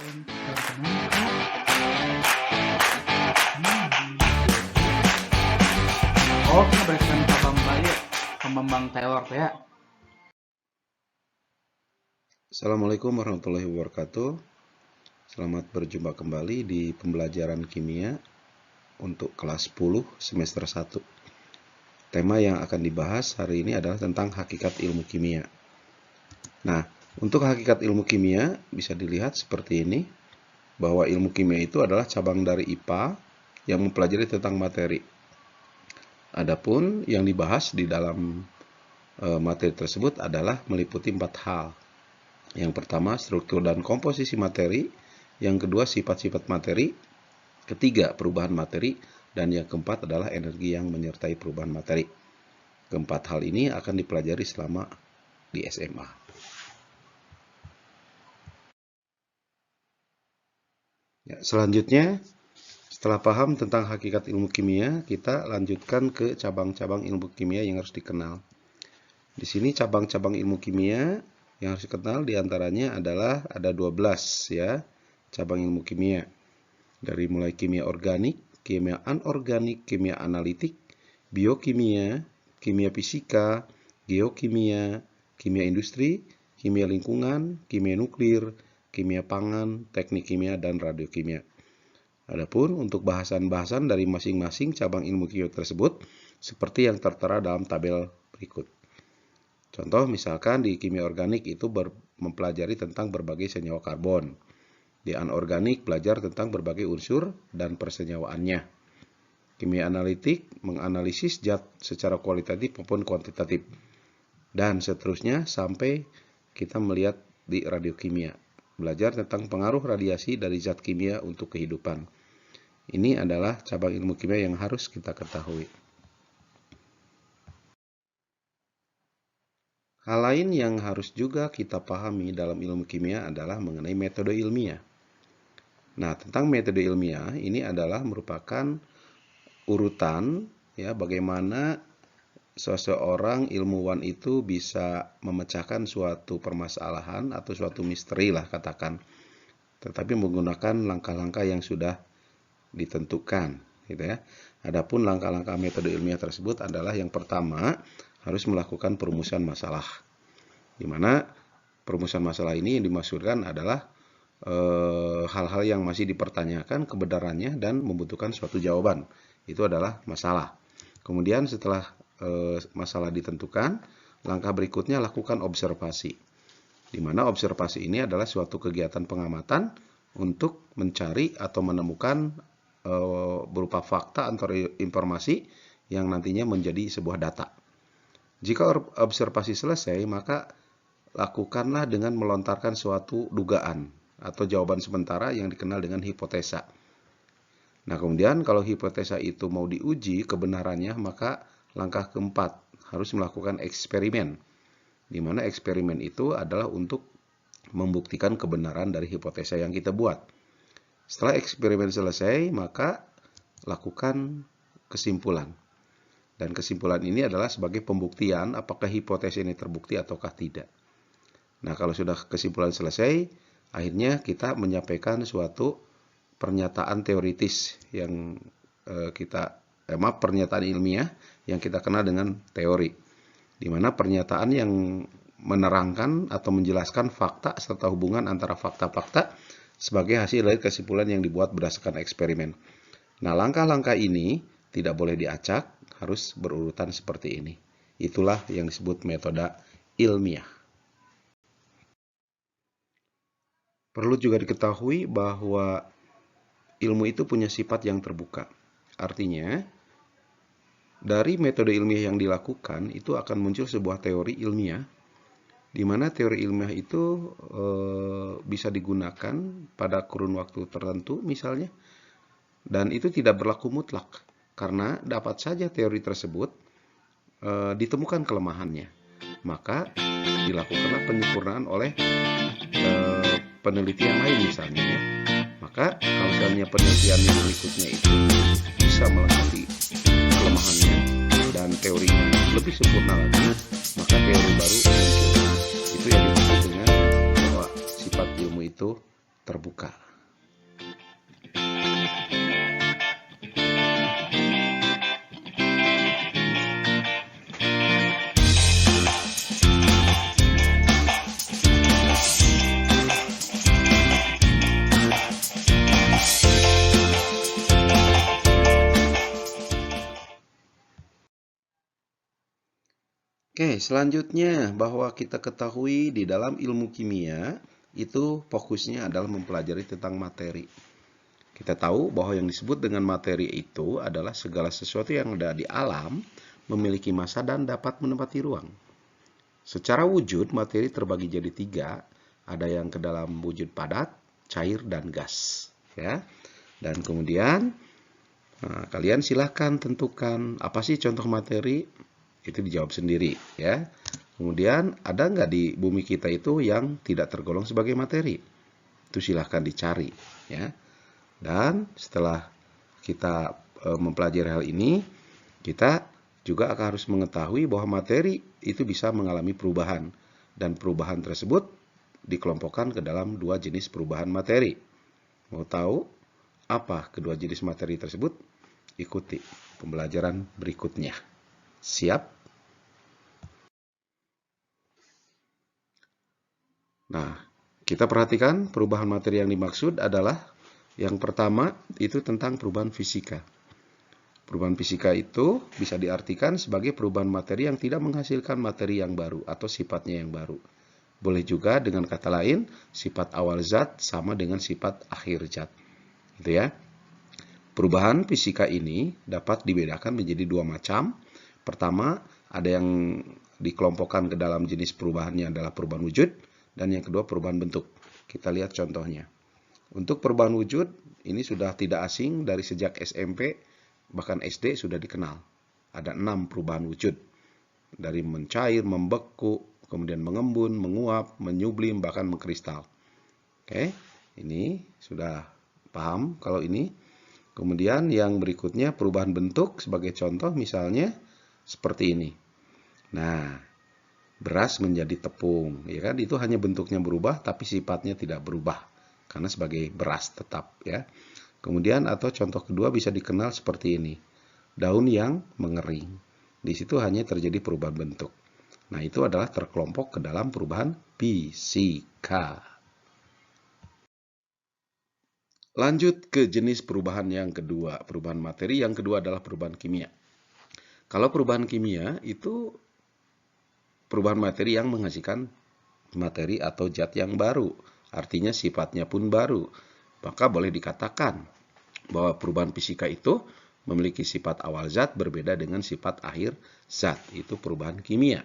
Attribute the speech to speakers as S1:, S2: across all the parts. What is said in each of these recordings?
S1: Untuk berkenan, Kak. Oh, kita berikan ke Bambang ya, ke Bambang Teor ya.
S2: Assalamualaikum warahmatullahi wabarakatuh. Selamat berjumpa kembali di pembelajaran kimia untuk kelas 10 semester 1. Tema yang akan dibahas hari ini adalah tentang hakikat ilmu kimia. Nah, untuk hakikat ilmu kimia bisa dilihat seperti ini, bahwa ilmu kimia itu adalah cabang dari IPA yang mempelajari tentang materi. Adapun yang dibahas di dalam materi tersebut adalah meliputi 4 hal. Yang pertama, struktur dan komposisi materi. Yang kedua, sifat-sifat materi. Ketiga, perubahan materi. Dan yang keempat adalah energi yang menyertai perubahan materi. Keempat hal ini akan dipelajari selama di SMA. Ya, selanjutnya, setelah paham tentang hakikat ilmu kimia, kita lanjutkan ke cabang-cabang ilmu kimia yang harus dikenal. Di sini cabang-cabang ilmu kimia yang harus dikenal diantaranya adalah ada 12 ya, cabang ilmu kimia. Dari mulai kimia organik, kimia anorganik, kimia analitik, biokimia, kimia fisika, geokimia, kimia industri, kimia lingkungan, kimia nuklir, kimia pangan, teknik kimia, dan radiokimia. Adapun untuk bahasan-bahasan dari masing-masing cabang ilmu kimia tersebut seperti yang tertera dalam tabel berikut. Contoh misalkan di kimia organik itu mempelajari tentang berbagai senyawa karbon. Di anorganik belajar tentang berbagai unsur dan persenyawaannya. Kimia analitik menganalisis zat secara kualitatif maupun kuantitatif. Dan seterusnya sampai kita melihat di radiokimia. Belajar tentang pengaruh radiasi dari zat kimia untuk kehidupan. Ini adalah cabang ilmu kimia yang harus kita ketahui. Hal lain yang harus juga kita pahami dalam ilmu kimia adalah mengenai metode ilmiah. Nah, tentang metode ilmiah ini adalah merupakan urutan ya bagaimana seseorang ilmuwan itu bisa memecahkan suatu permasalahan atau suatu misteri lah katakan. Tetapi menggunakan langkah-langkah yang sudah ditentukan gitu ya. Adapun langkah-langkah metode ilmiah tersebut adalah yang pertama harus melakukan perumusan masalah. Di mana perumusan masalah ini yang dimaksudkan adalah hal-hal yang masih dipertanyakan kebenarannya dan membutuhkan suatu jawaban. Itu adalah masalah. Kemudian setelah masalah ditentukan, langkah berikutnya lakukan observasi. Di mana observasi ini adalah suatu kegiatan pengamatan untuk mencari atau menemukan berupa fakta atau informasi yang nantinya menjadi sebuah data. Jika observasi selesai, maka lakukanlah dengan melontarkan suatu dugaan atau jawaban sementara yang dikenal dengan hipotesa. Nah, kemudian kalau hipotesa itu mau diuji kebenarannya, maka langkah keempat harus melakukan eksperimen. Di mana eksperimen itu adalah untuk membuktikan kebenaran dari hipotesa yang kita buat. Setelah eksperimen selesai, maka lakukan kesimpulan. Dan kesimpulan ini adalah sebagai pembuktian apakah hipotesa ini terbukti ataukah tidak. Nah, kalau sudah kesimpulan selesai, akhirnya kita menyampaikan suatu pernyataan teoritis yang pernyataan ilmiah yang kita kenal dengan teori. Di mana pernyataan yang menerangkan atau menjelaskan fakta serta hubungan antara fakta-fakta sebagai hasil dari kesimpulan yang dibuat berdasarkan eksperimen. Nah, langkah-langkah ini tidak boleh diacak, harus berurutan seperti ini. Itulah yang disebut metode ilmiah. Perlu juga diketahui bahwa ilmu itu punya sifat yang terbuka. Artinya, dari metode ilmiah yang dilakukan, itu akan muncul sebuah teori ilmiah, di mana teori ilmiah itu bisa digunakan pada kurun waktu tertentu misalnya, dan itu tidak berlaku mutlak. Karena dapat saja teori tersebut ditemukan kelemahannya. Maka dilakukanlah penyempurnaan oleh peneliti yang lain misalnya ya. Maka kalau misalnya penelitian yang berikutnya itu bisa melengkapi kelemahannya dan teorinya lebih sempurna lagi, maka teori baru muncul. Itu yang disebut dengan bahwa sifat ilmu itu terbuka. Oke, selanjutnya bahwa kita ketahui di dalam ilmu kimia itu fokusnya adalah mempelajari tentang materi. Kita tahu bahwa yang disebut dengan materi itu adalah segala sesuatu yang ada di alam memiliki massa dan dapat menempati ruang. Secara wujud, materi terbagi jadi 3, ada yang ke dalam wujud padat, cair, dan gas. Ya. Dan kemudian, kalian silahkan tentukan apa sih contoh materi. Itu dijawab sendiri ya. Kemudian ada nggak di bumi kita itu yang tidak tergolong sebagai materi? Itu silahkan dicari ya. Dan setelah kita mempelajari hal ini, kita juga akan harus mengetahui bahwa materi itu bisa mengalami perubahan. Dan perubahan tersebut dikelompokkan ke dalam 2 jenis perubahan materi. Mau tahu apa kedua jenis materi tersebut? Ikuti pembelajaran berikutnya. Siap? Nah, kita perhatikan perubahan materi yang dimaksud adalah yang pertama itu tentang perubahan fisika. Perubahan fisika itu bisa diartikan sebagai perubahan materi yang tidak menghasilkan materi yang baru atau sifatnya yang baru. Boleh juga dengan kata lain, sifat awal zat sama dengan sifat akhir zat. Gitu ya. Perubahan fisika ini dapat dibedakan menjadi 2 macam. Pertama, ada yang dikelompokkan ke dalam jenis perubahannya adalah perubahan wujud, dan yang kedua perubahan bentuk. Kita lihat contohnya. Untuk perubahan wujud, ini sudah tidak asing dari sejak SMP, bahkan SD sudah dikenal. Ada 6 perubahan wujud. Dari mencair, membeku, kemudian mengembun, menguap, menyublim, bahkan mengkristal. Oke, ini sudah paham kalau ini. Kemudian yang berikutnya perubahan bentuk sebagai contoh misalnya seperti ini. Nah, beras menjadi tepung, ya kan? Itu hanya bentuknya berubah, tapi sifatnya tidak berubah karena sebagai beras tetap, ya. Kemudian atau contoh kedua bisa dikenal seperti ini, daun yang mengering. Di situ hanya terjadi perubahan bentuk. Nah, itu adalah terkelompok ke dalam perubahan fisika. Lanjut ke jenis perubahan yang kedua, perubahan materi. Yang kedua adalah perubahan kimia. Kalau perubahan kimia itu perubahan materi yang menghasilkan materi atau zat yang baru, artinya sifatnya pun baru. Maka boleh dikatakan bahwa perubahan fisika itu memiliki sifat awal zat berbeda dengan sifat akhir zat, itu perubahan kimia.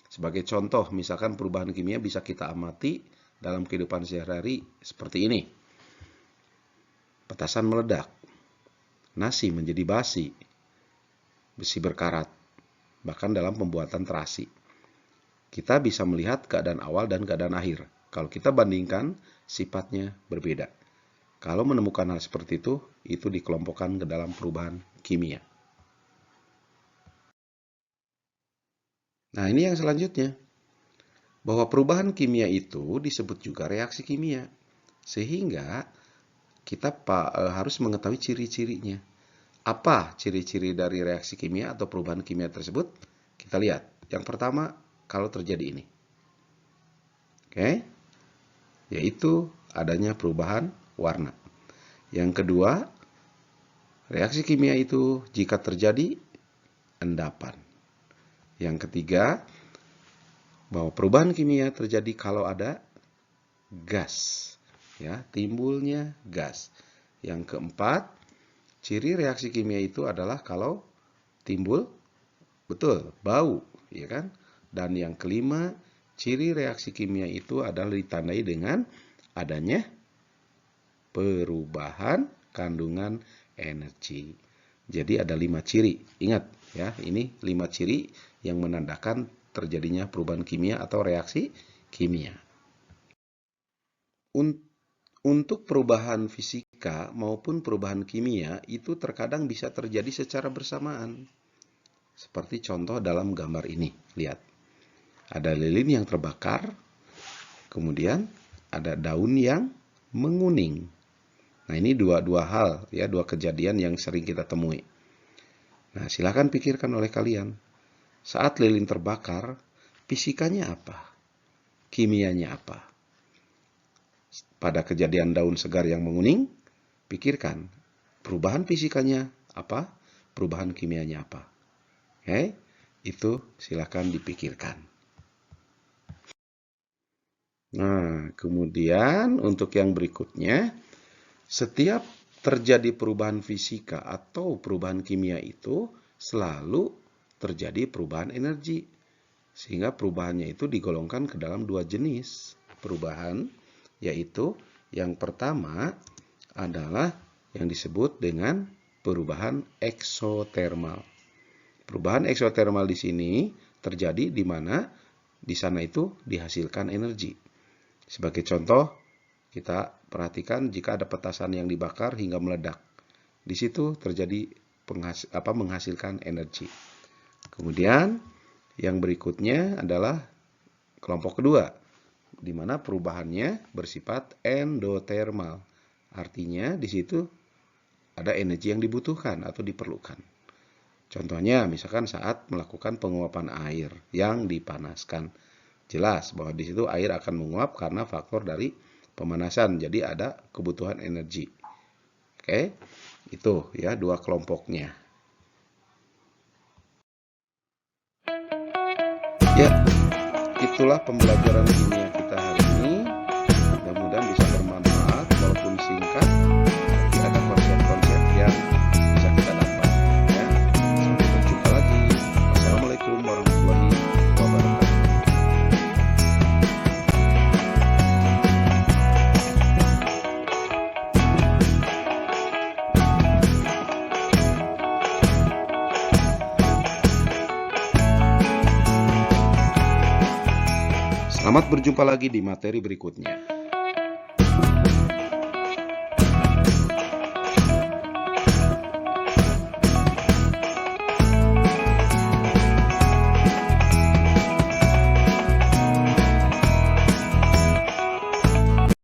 S2: Sebagai contoh, misalkan perubahan kimia bisa kita amati dalam kehidupan sehari-hari seperti ini. Petasan meledak, nasi menjadi basi, besi berkarat, bahkan dalam pembuatan terasi. Kita bisa melihat keadaan awal dan keadaan akhir. Kalau kita bandingkan, sifatnya berbeda. Kalau menemukan hal seperti itu dikelompokkan ke dalam perubahan kimia. Nah, ini yang selanjutnya. Bahwa perubahan kimia itu disebut juga reaksi kimia. Sehingga kita harus mengetahui ciri-cirinya. Apa ciri-ciri dari reaksi kimia atau perubahan kimia tersebut? Kita lihat. Yang pertama, kalau terjadi ini. Oke. Yaitu adanya perubahan warna. Yang kedua, reaksi kimia itu jika terjadi endapan. Yang ketiga, bahwa perubahan kimia terjadi kalau ada gas. Ya, timbulnya gas. Yang keempat, ciri reaksi kimia itu adalah kalau timbul betul bau, ya kan? Dan yang kelima, ciri reaksi kimia itu adalah ditandai dengan adanya perubahan kandungan energi. Jadi ada 5 ciri. Ingat ya, ini 5 ciri yang menandakan terjadinya perubahan kimia atau reaksi kimia. Untuk perubahan fisika maupun perubahan kimia itu terkadang bisa terjadi secara bersamaan. Seperti contoh dalam gambar ini. Lihat. Ada lilin yang terbakar. Kemudian ada daun yang menguning. Nah, ini dua hal ya, dua kejadian yang sering kita temui. Nah, silakan pikirkan oleh kalian. Saat lilin terbakar, fisikanya apa? Kimianya apa? Pada kejadian daun segar yang menguning, pikirkan perubahan fisikanya apa? Perubahan kimianya apa? Oke, itu silakan dipikirkan. Nah, kemudian untuk yang berikutnya, setiap terjadi perubahan fisika atau perubahan kimia itu selalu terjadi perubahan energi. Sehingga perubahannya itu digolongkan ke dalam dua jenis perubahan, yaitu yang pertama adalah yang disebut dengan perubahan eksotermal. Perubahan eksotermal di sini terjadi di mana di sana itu dihasilkan energi. Sebagai contoh, kita perhatikan jika ada petasan yang dibakar hingga meledak. Di situ terjadi menghasilkan energi. Kemudian yang berikutnya adalah kelompok kedua, di mana perubahannya bersifat endotermal. Artinya di situ ada energi yang dibutuhkan atau diperlukan. Contohnya misalkan saat melakukan penguapan air yang dipanaskan. Jelas bahwa di situ air akan menguap karena faktor dari pemanasan. Jadi ada kebutuhan energi. Oke, itu ya dua kelompoknya. Ya, itulah pembelajaran kimia kita hari ini. Mudah-mudahan bisa bermanfaat, walaupun singkat, tapi ada konsep-konsep yang bisa kita dapat. Ya, sampai berjumpa lagi. Wassalamualaikum warahmatullahi wabarakatuh. Selamat berjumpa lagi di materi berikutnya.